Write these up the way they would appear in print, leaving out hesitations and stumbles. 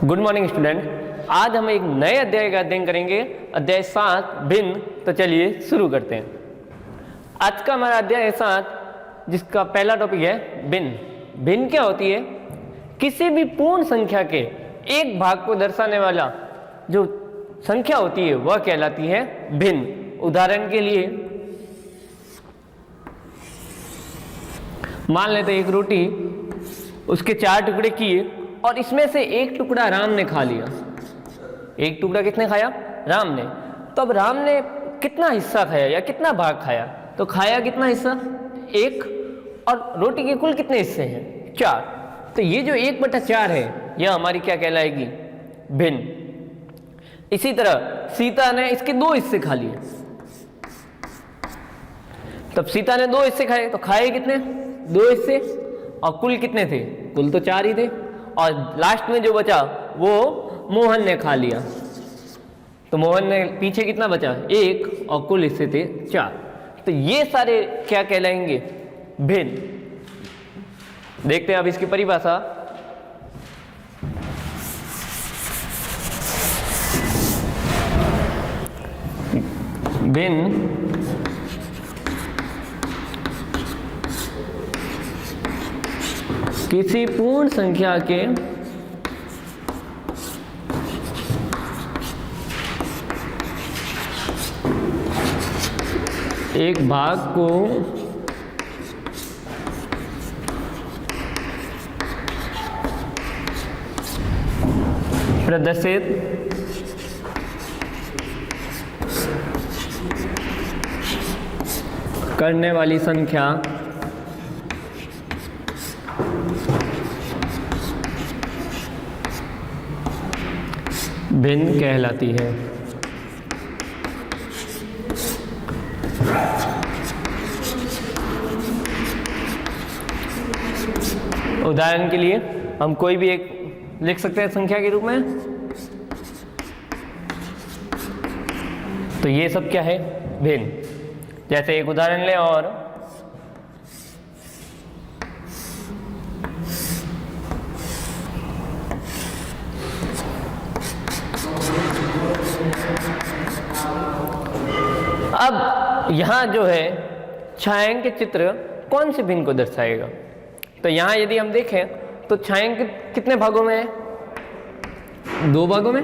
Good morning student. आज हम एक नए अध्याय का अध्ययन करेंगे, अध्याय 7 भिन्न। तो चलिए शुरू करते हैं। आज का हमारा अध्याय 7 जिसका पहला टॉपिक है भिन्न। भिन्न क्या होती है? किसी भी पूर्ण संख्या के एक भाग को दर्शाने वाला जो संख्या होती है वह कहलाती है भिन्न। उदाहरण के लिए मान लेते हैं एक रोटी, उसके 4 टुकड़े किए और इसमें से एक टुकड़ा राम ने खा लिया। एक टुकड़ा किसने खाया? राम ने। तो अब राम ने कितना हिस्सा खाया या कितना भाग खाया? तो खाया कितना हिस्सा? 1। और रोटी के कुल कितने हिस्से हैं? 4। तो ये जो 1/4 है यह हमारी क्या कहलाएगी? भिन्न। इसी तरह सीता ने इसके 2 हिस्से खा लिए। तब सीता ने 2 हिस्से खाए, तो खाए कितने? 2 हिस्से। और कुल कितने थे? कुल तो 4 ही थे। और लास्ट में जो बचा वो मोहन ने खा लिया। तो मोहन ने पीछे कितना बचा? 1। और कुल हिस्से थे 4। तो ये सारे क्या कहलाएंगे? भिन्न। देखते हैं अब इसकी परिभाषा। भिन्न किसी पूर्ण संख्या के एक भाग को प्रदर्शित करने वाली संख्या भिन्न कहलाती है। उदाहरण के लिए हम कोई भी एक लिख सकते हैं संख्या के रूप में। तो ये सब क्या है? भिन्न। जैसे एक उदाहरण लें और अब यहाँ जो है छायांकित चित्र कौन से भिन्न को दर्शाएगा? तो यहाँ यदि हम देखें तो छायांकित कितने भागों में है? 2 भागों में।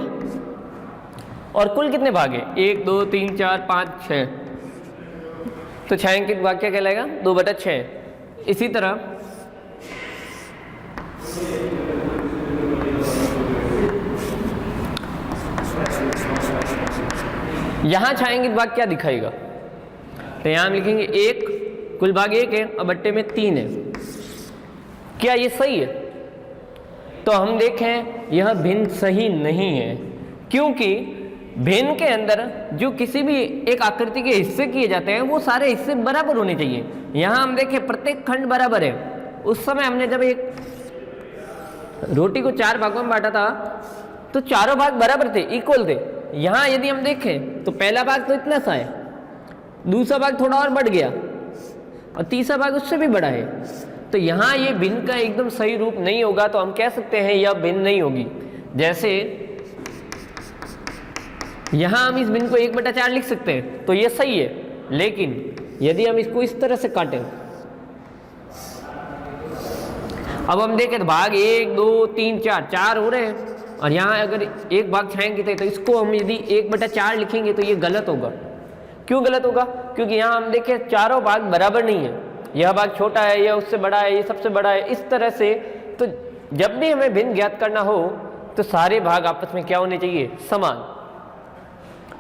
और कुल कितने भाग हैं? 1 2 3 4 5 6। तो छायांकित भाग क्या कहलाएगा? 2/6। इसी तरह यहां छायांकित भाग क्या दिखाएगा? तो यहां हम लिखेंगे 1, कुल भाग 1 है और बट्टे में 3 है। क्या ये सही है? तो हम देखें यह भिन्न सही नहीं है, क्योंकि भिन्न के अंदर जो किसी भी एक आकृति के हिस्से किए जाते हैं वो सारे हिस्से बराबर होने चाहिए। यहां हम देखें प्रत्येक खंड बराबर है। उस समय हमने जब एक रोटी को 4 भागों में बांटा था तो चारों भाग बराबर थे, इक्वल थे। यहां यदि हम देखें तो पहला भाग तो इतना सा है, दूसरा भाग थोड़ा और बढ़ गया और तीसरा भाग उससे भी बड़ा है। तो यहाँ ये भिन्न का एकदम सही रूप नहीं होगा। तो हम कह सकते हैं यह भिन्न नहीं होगी। जैसे यहाँ हम इस भिन्न को 1/4 लिख सकते हैं, तो ये सही है। लेकिन यदि हम इसको इस तरह से काटें, अब हम देखें तो भाग 1 2 3 4 हो रहे हैं और यहाँ अगर एक भाग छायांकित है तो इसको हम यदि 1/4 लिखेंगे तो ये गलत होगा। क्यों गलत होगा? क्योंकि यहाँ हम देखें चारों भाग बराबर नहीं है। यह भाग छोटा है, यह उससे बड़ा है, ये सबसे बड़ा है, इस तरह से। तो जब भी हमें भिन्न ज्ञात करना हो तो सारे भाग आपस में क्या होने चाहिए? समान।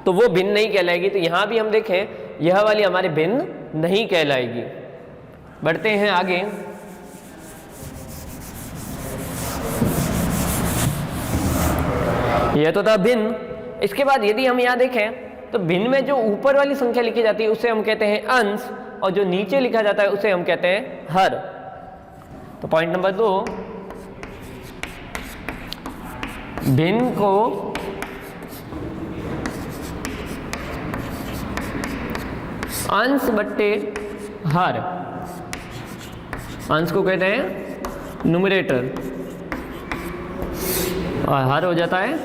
तो वो भिन्न नहीं कहलाएगी। तो यहाँ भी हम देखें यह वाली हमारे भिन्न नहीं कहलाएगी। बढ़ते हैं आगे। यह तो था भिन्न। इसके बाद यदि हम यहाँ देखें तो भिन्न में जो ऊपर वाली संख्या लिखी जाती है उसे हम कहते हैं अंश, और जो नीचे लिखा जाता है उसे हम कहते हैं हर। तो पॉइंट नंबर 2, भिन्न को अंश बट्टे हर, अंश को कहते हैं न्यूमरेटर और हर हो जाता है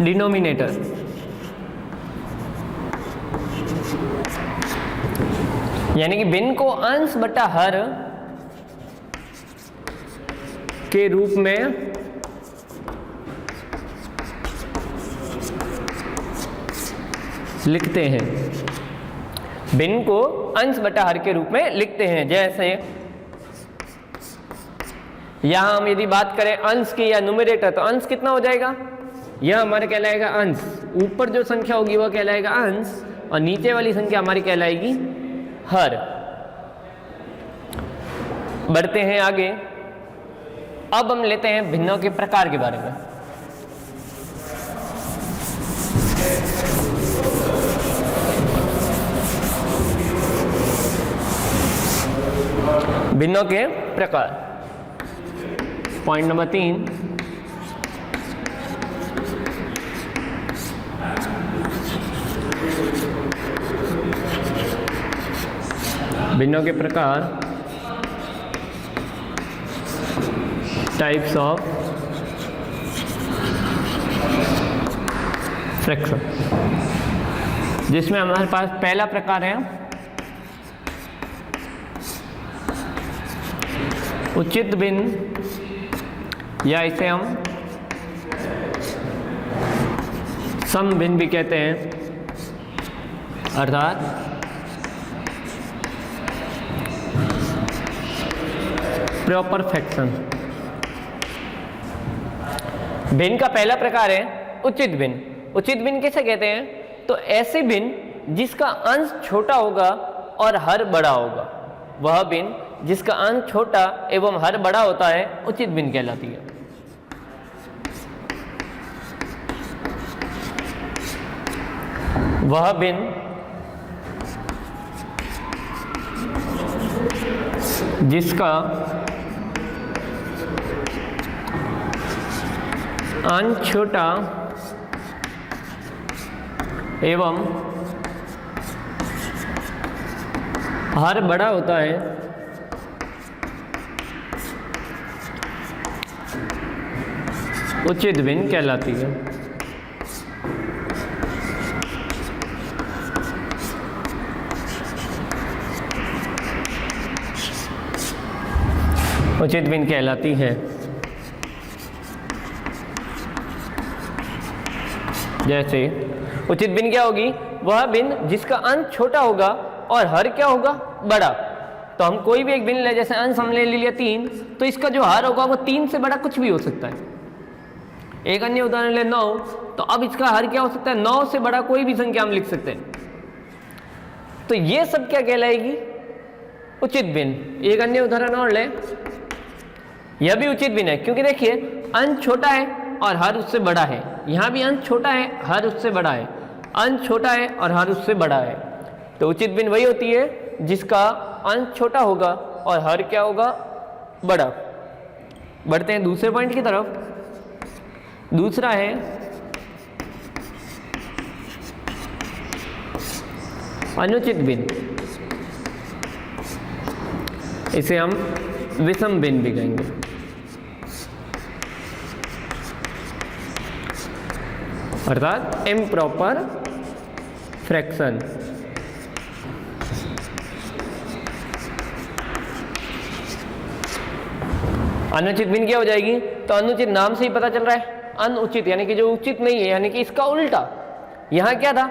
डिनोमिनेटर। यानी कि भिन्न को अंश बटा हर के रूप में लिखते हैं। भिन्न को अंश बटा हर के रूप में लिखते हैं। जैसे यहां हम यदि बात करें अंश की या न्यूमरेटर, तो अंश कितना हो जाएगा, यह हमारा कहलाएगा अंश। ऊपर जो संख्या होगी वह कहलाएगा अंश और नीचे वाली संख्या हमारी कहलाएगी हर। बढ़ते हैं आगे। अब हम लेते हैं भिन्नों के प्रकार के बारे में। भिन्नों के प्रकार, पॉइंट नंबर 3। भिन्नों के प्रकार, टाइप्स ऑफ फ्रैक्शन, जिसमें हमारे पास पहला प्रकार है उचित भिन्न, या इसे हम सम भिन्न भी कहते हैं, अर्थात प्रॉपर फ्रैक्शन। भिन्न का पहला प्रकार है उचित भिन्न। उचित भिन्न किसे कहते हैं, तो ऐसे भिन्न जिसका अंश छोटा होगा और हर बड़ा होगा, वह भिन्न जिसका अंश छोटा एवं हर बड़ा होता है उचित भिन्न कहलाती है। वह भिन्न जिसका अंश छोटा एवं हर बड़ा होता है उचित भिन्न कहलाती है। उचित भिन्न कहलाती है। जैसे उचित भिन्न क्या होगी, वह भिन्न जिसका अंश छोटा होगा और हर क्या होगा, बड़ा। तो हम कोई भी एक भिन्न ले, जैसे अंश हमने ले लिया 3, तो इसका जो हर होगा वो 3 से बड़ा कुछ भी हो सकता है। एक अन्य उदाहरण ले 9, तो अब इसका हर क्या हो सकता है, 9 से बड़ा कोई भी संख्या हम लिख सकते हैं। तो ये सब क्या कहलाएगी, उचित भिन्न। एक अन्य उदाहरण और ले, यह भी उचित भिन्न है, क्योंकि देखिए अंश छोटा है और हर उससे बड़ा है। यहाँ भी अंश छोटा है, हर उससे बड़ा है। अंश छोटा है और हर उससे बड़ा है। तो उचित भिन्न वही होती है जिसका अंश छोटा होगा और हर क्या होगा, बड़ा। बढ़ते हैं दूसरे पॉइंट की तरफ। दूसरा है अनुचित भिन्न। इसे हम विषम भिन्न भी कहेंगे। अर्थात इम्प्रॉपर फ्रैक्शन। अनुचित भिन्न क्या हो जाएगी, तो अनुचित नाम से ही पता चल रहा है, अनुचित यानी कि जो उचित नहीं है, यानी कि इसका उल्टा। यहां क्या था,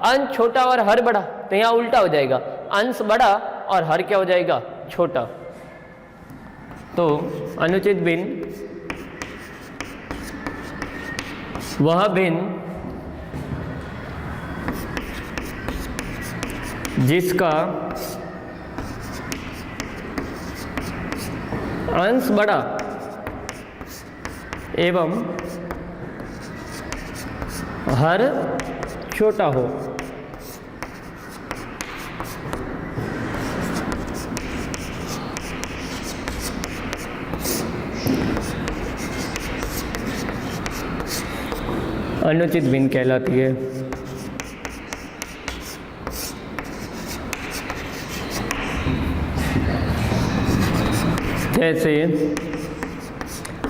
अंश छोटा और हर बड़ा, तो यहां उल्टा हो जाएगा, अंश बड़ा और हर क्या हो जाएगा, छोटा। तो अनुचित भिन्न वह भिन्न जिसका अंश बड़ा एवं हर छोटा हो। अनुचित भिन्न कहलाती है। जैसे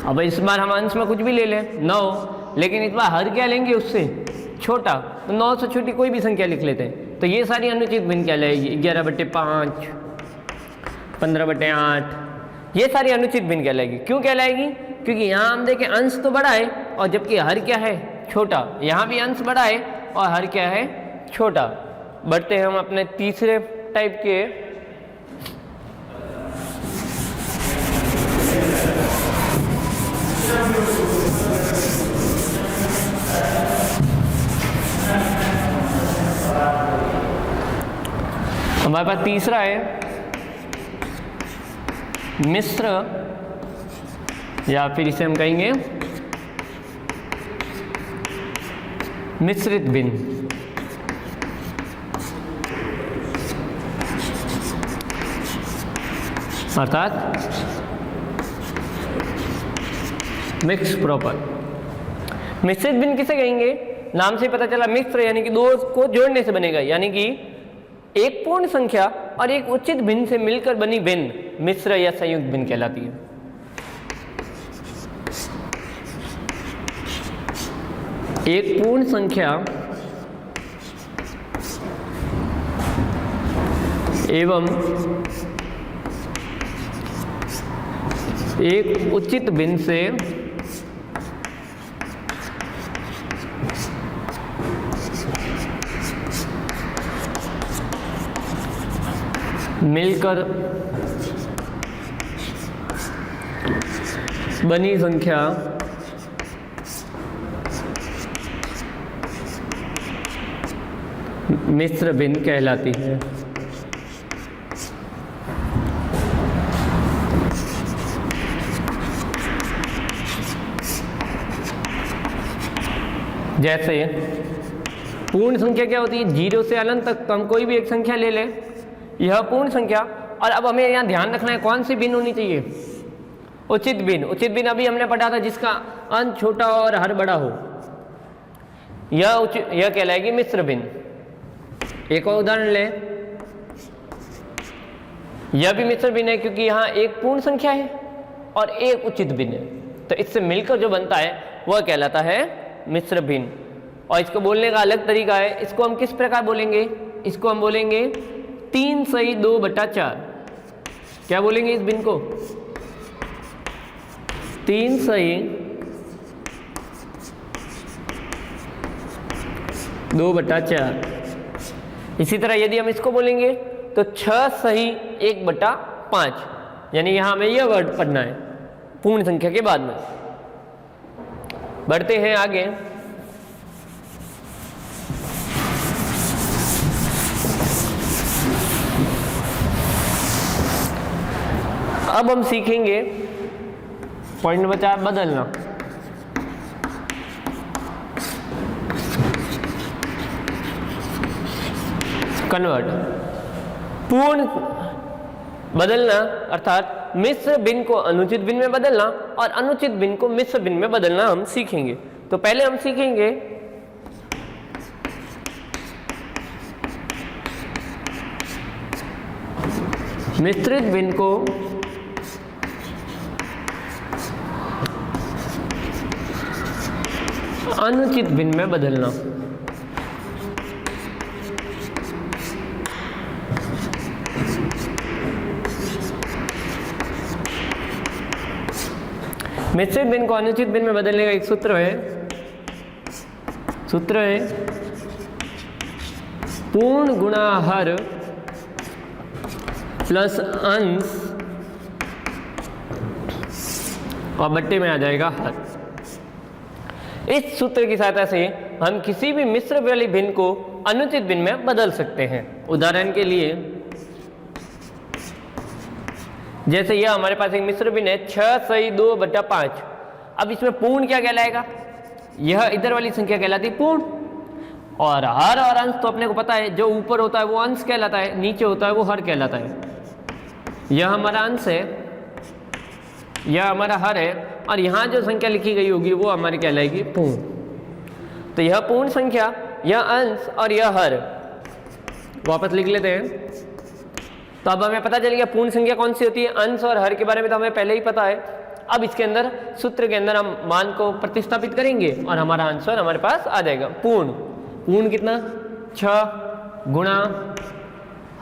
अब इस बार हम अंश में कुछ भी ले लें 9, लेकिन इस बार हर क्या लेंगे उससे छोटा, तो 9 से छोटी कोई भी संख्या लिख लेते हैं। तो ये सारी अनुचित भिन्न कहलाएगी। 11/5, 15/8, ये सारी अनुचित भिन्न कहलाएगी। क्यों कहलाएगी? क्योंकि यहाँ हम देखें अंश तो बड़ा है और जबकि हर क्या है छोटा। यहाँ भी अंश बड़ा है और हर क्या है छोटा। बढ़ते हैं हम अपने तीसरे टाइप के हमारे पास तीसरा है मिश्र, या फिर इसे हम कहेंगे मिश्रित भिन्न। अर्थात मिक्स प्रॉपर। मिश्रित भिन्न किसे कहेंगे? नाम से पता चला मिश्र यानी कि दो को जोड़ने से बनेगा, यानी कि एक पूर्ण संख्या और एक उचित भिन्न से मिलकर बनी भिन्न मिश्र या संयुक्त भिन्न कहलाती है। एक पूर्ण संख्या एवं एक उचित भिन्न से मिलकर बनी संख्या मिश्र भिन्न कहलाती है। जैसे पूर्ण संख्या क्या होती है? 0 से अनंत तक, तो हम कोई भी एक संख्या ले लें, यह पूर्ण संख्या। और अब हमें यहाँ ध्यान रखना है कौन सी भिन्न होनी चाहिए? उचित भिन्न। उचित भिन्न अभी हमने पढ़ा था जिसका अंश छोटा हो और हर बड़ा हो, यह कहलाएगी मिश्र भिन्न। एक और उदाहरण ले, यह भी मिश्र भिन्न है क्योंकि यहाँ एक पूर्ण संख्या है और एक उचित भिन्न है, तो इससे मिलकर जो बनता है वह कहलाता है मिश्र भिन्न। और इसको बोलने का अलग तरीका है। इसको हम किस प्रकार बोलेंगे? इसको हम बोलेंगे 3/2/4। क्या बोलेंगे इस भिन्न को? 3/2/4। इसी तरह यदि हम इसको बोलेंगे तो 6/1/5, यानी यहां हमें यह वर्ड पढ़ना है पूर्ण संख्या के बाद में। बढ़ते हैं आगे। अब हम सीखेंगे पॉइंट नंबर 4, बदलना। कन्वर्ट। पूर्ण बदलना अर्थात मिश्र भिन्न को अनुचित भिन्न में बदलना और अनुचित भिन्न को मिश्र भिन्न में बदलना हम सीखेंगे। तो पहले हम सीखेंगे मिश्रित भिन्न को अनुचित भिन्न में बदलना। मिश्रित भिन्न को अनुचित भिन्न में बदलने का एक सूत्र है पूर्ण गुणा हर प्लस अंश और बट्टे में आ जाएगा हर। इस सूत्र की सहायता से हम किसी भी मिश्र वाली भिन्न को अनुचित भिन्न में बदल सकते हैं। उदाहरण के लिए जैसे यह हमारे पास एक मिश्र भिन्न है 6/2/5। अब इसमें पूर्ण क्या कहलाएगा? यह इधर वाली संख्या कहलाती पूर्ण, और हर और अंश तो अपने को पता है, जो ऊपर होता है वो अंश कहलाता है, नीचे होता है वो हर कहलाता है। यह हमारा अंश है, यह हमारा हर है, और यहाँ जो संख्या लिखी गई होगी वो हमारी कहलाएगी पूर्ण। तो यह पूर्ण संख्या, यह अंश और यह हर वापस लिख लेते हैं। तो अब हमें पता चल गया पूर्ण संख्या कौन सी होती है। अंश और हर के बारे में तो हमें पहले ही पता है। अब इसके अंदर सूत्र के अंदर हम मान को प्रतिस्थापित करेंगे और हमारा आंसर हमारे पास आ जाएगा। पूर्ण कितना 6 गुणा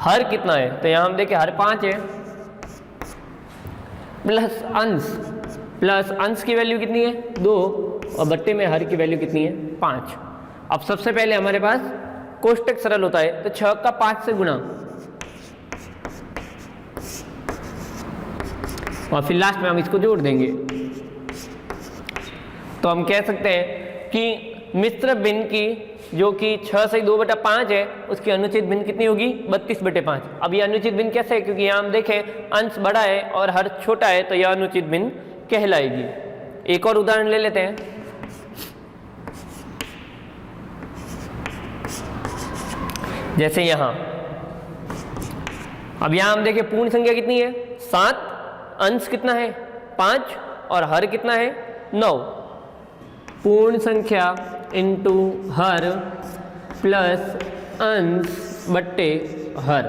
हर कितना है, तो यहाँ हम देखें हर 5 है, प्लस अंश की वैल्यू कितनी है 2 और बट्टे में हर की वैल्यू कितनी है 5। अब सबसे पहले हमारे पास कोष्टक सरल होता है, तो 6 का 5 से गुणा और फिर लास्ट में हम इसको जोड़ देंगे। तो हम कह सकते हैं कि मिश्र भिन्न की जो कि 6 से 2/5 है उसकी अनुचित भिन्न कितनी होगी 32/5। अब ये अनुचित भिन्न कैसे है, क्योंकि यहाँ हम देखें अंश बड़ा है और हर छोटा है, तो यह अनुचित भिन्न कहलाएगी। एक और उदाहरण ले लेते हैं। जैसे यहाँ अब यहाँ हम देखें पूर्ण संख्या कितनी है 7, अंश कितना है 5 और हर कितना है 9। पूर्ण संख्या इंटू हर प्लस अंश बट्टे हर,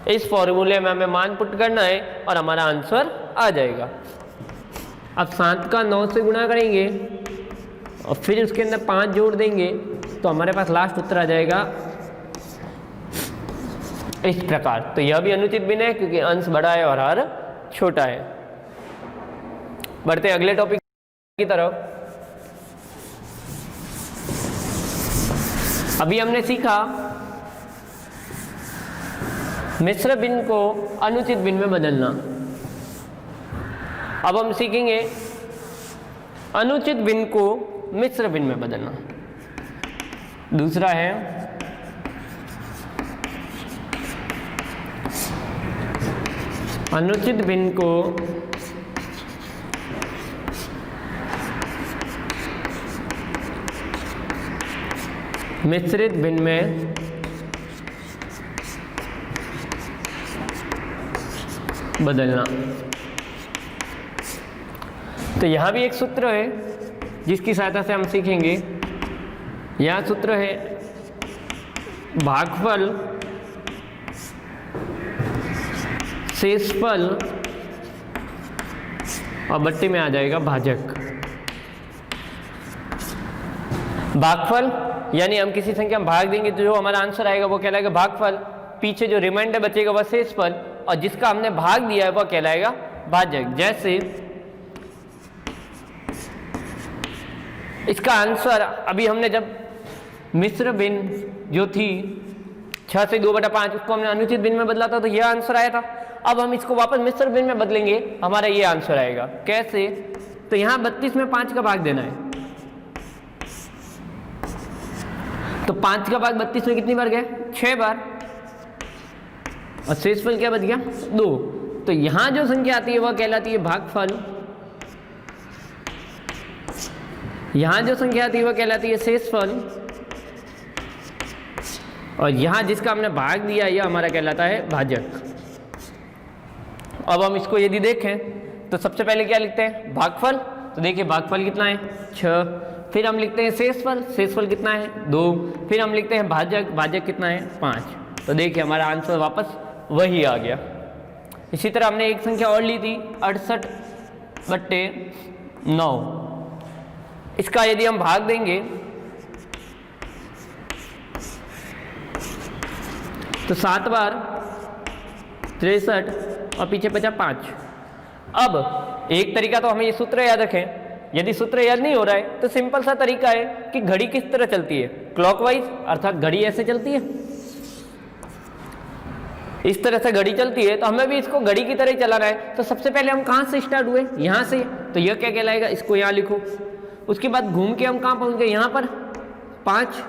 इस फॉर्मूले में हमें मान पुट करना है और हमारा आंसर आ जाएगा। अब 7 का 9 से गुणा करेंगे और फिर उसके अंदर 5 जोड़ देंगे, तो हमारे पास लास्ट उत्तर आ जाएगा इस प्रकार। तो यह भी अनुचित भिन्न है क्योंकि अंश बड़ा है और हर छोटा है। बढ़ते अगले टॉपिक की तरफ। अभी हमने सीखा मिश्र भिन्न को अनुचित भिन्न में बदलना। अब हम सीखेंगे अनुचित भिन्न को मिश्र भिन्न में बदलना। दूसरा है अनुचित भिन्न को मिश्रित भिन्न में बदलना। तो यहाँ भी एक सूत्र है जिसकी सहायता से हम सीखेंगे। यह सूत्र है भागफल शेषफल और बट्टे में आ जाएगा भाजक। भागफल यानी हम किसी संख्या में भाग देंगे तो जो हमारा आंसर आएगा वो कहलाएगा भागफल, पीछे जो रिमाइंडर बचेगा वह शेषफल और जिसका हमने भाग दिया है वह कहलाएगा भाजक। जैसे इसका आंसर अभी हमने जब मिश्र भिन्न जो थी 6 से 2/5 उसको हमने अनुचित भिन्न में बदला था तो यह आंसर आया था। अब हम इसको वापस मिश्र भिन्न में बदलेंगे, हमारा ये आंसर आएगा। कैसे, तो यहाँ 32 में 5 का भाग देना है, तो 5 का भाग 32 में कितनी बार गया 6 बार और शेषफल क्या बच गया 2। तो यहाँ जो संख्या आती है वह कहलाती है भागफल, यहाँ जो संख्या आती है वह कहलाती है शेषफल और यहाँ जिसका हमने भाग दिया यह हमारा कहलाता है भाजक। अब हम इसको यदि देखें तो सबसे पहले क्या लिखते हैं भागफल, तो देखिए भागफल कितना है 6, फिर हम लिखते हैं शेषफल, शेषफल कितना है 2, फिर हम लिखते हैं भाजक, भाजक कितना है 5। तो देखिए हमारा आंसर वापस वही आ गया। इसी तरह हमने एक संख्या और ली थी 68/9, इसका यदि हम भाग देंगे तो 7 बार 63 और पीछे बचा 5। अब एक तरीका तो हमें ये सूत्र याद रखें, यदि सूत्र याद नहीं हो रहा है तो सिंपल सा तरीका है कि घड़ी किस तरह चलती है, क्लॉकवाइज, अर्थात घड़ी ऐसे चलती है, इस तरह से घड़ी चलती है, तो हमें भी इसको घड़ी की तरह ही चलाना है। तो सबसे पहले हम कहाँ से स्टार्ट हुए, यहाँ से, तो यह क्या कहलाएगा, इसको यहाँ लिखो। उसके बाद घूम के हम कहाँ पहुँच गए, यहाँ पर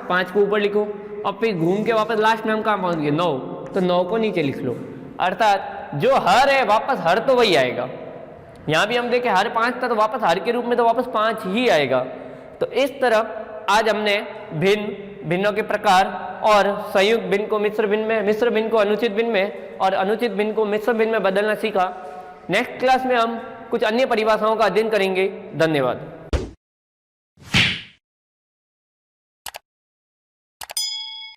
5 को ऊपर लिखो और फिर घूम के वापस लास्ट में हम कहाँ पहुँच गए 9, तो 9 को नीचे लिख लो। अर्थात जो हर है वापस हर तो वही आएगा। यहाँ भी हम देखें हर 5 था तो वापस हर के रूप में तो वापस 5 ही आएगा। तो इस तरह आज हमने भिन्नों के प्रकार और संयुक्त भिन्न को मिश्र भिन्न में, मिश्र भिन्न को अनुचित भिन्न में और अनुचित भिन्न को मिश्र भिन्न में बदलना सीखा। नेक्स्ट क्लास में हम कुछ अन्य परिभाषाओं का अध्ययन करेंगे। धन्यवाद।